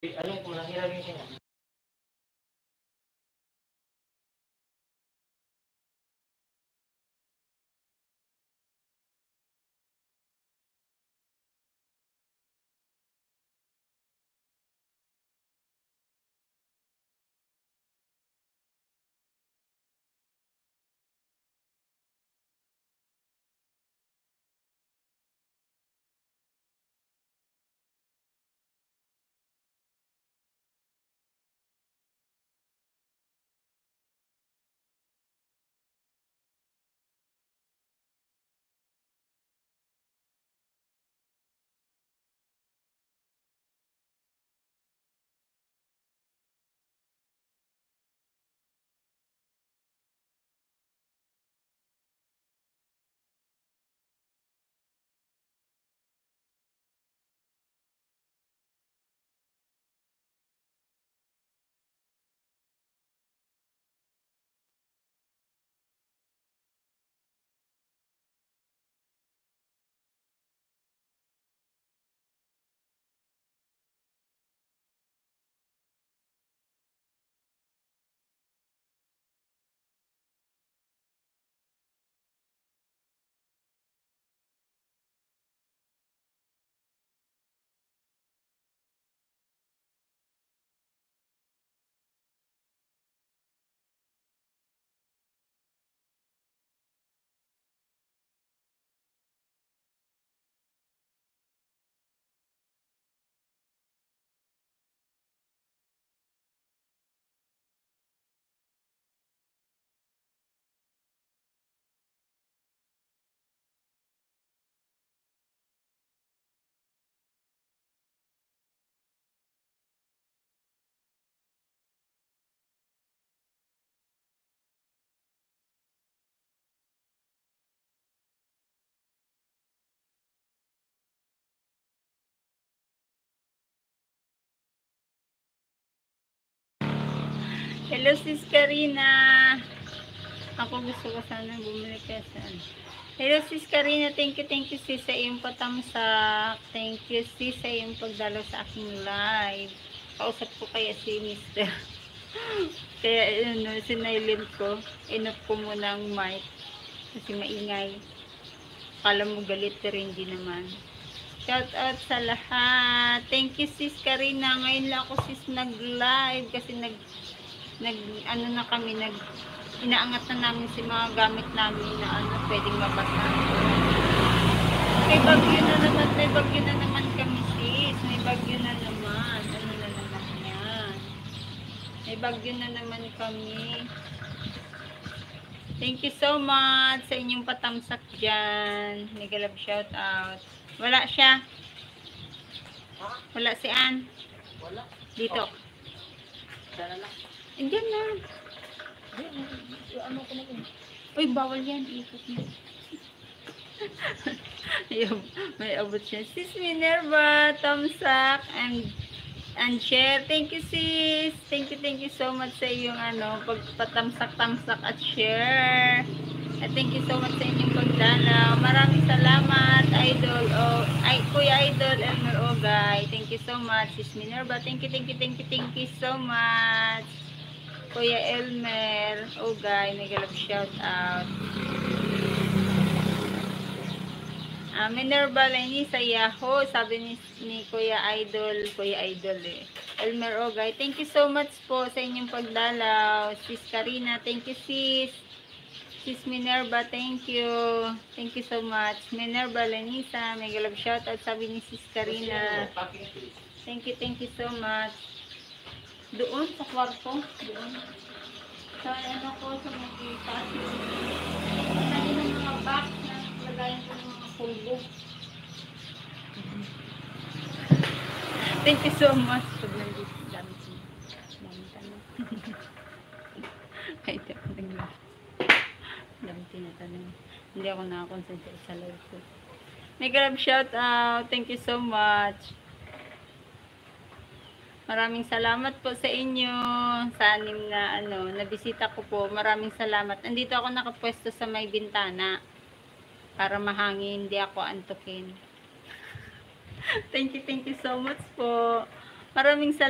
Ano kung nahiramin siya? Hello sis Karina. Ako gusto ko sana bumili kaya saan. Hello sis Karina, thank you sis sa iyong patamsak. Thank you sis sa iyong pagdalaw sa aking live. Kausap ko kaya si Mr. Kaya sinailin ko. Inop ko muna ang mic. Kasi maingay. Kala mo galit pero hindi naman. Shout out sa lahat. Thank you sis Karina. Ngayon lang ako sis nag-live kasi ano na kami, inaangat na namin si mga gamit namin na pwedeng mabasa. May bagyo na naman kami sis. May bagyo na naman. Ano na naman yan? May bagyo na naman kami. Thank you so much sa inyong patamsak dyan. Mega love shout out. Wala siya. Wala si Ann. Wala. Dito. Sana lang. Indiyan na. Ano ko na yun? Uy, bawal yan. Ikot mo. Ayun, may abot siya. Sis Minerva, thumbs up, and share. Thank you, sis. Thank you so much sa iyong pagpatamsak-tamsak at share. At thank you so much sa inyong pagdalaw. Maraming salamat, Idol. Kuya Idol, Elmer Ogay. Thank you so much, sis Minerva. Thank you so much. Kuya Elmer Ogay, mega love shout out. Minerva Lenny sa Yahoo, sabi ni Kuya Idol Elmer Ogay. Thank you so much po sa inyong pagdalaw. Sis Karina, thank you sis. Sis Minerva, thank you. Thank you so much. Minerva Lenisa, mega love shout out, sabi ni sis Karina. Thank you so much. Doon sa kwarto, doon. Sa ko, sa mga pati. Sa yung mga box na lagayan ko ng mga pulbo. Thank you so much. Pag nandito, dami tanong. Ay, di ako nag-live. Dami tinatanong. Hindi ako nakakonsentrate sa live ko. Mega love shout out. Thank you so much. Maraming salamat po sa inyo sa anim na nabisita ko po. Maraming salamat. Nandito ako nakapwesto sa may bintana para mahangin, hindi ako antukin. Thank you so much po. Maraming salamat.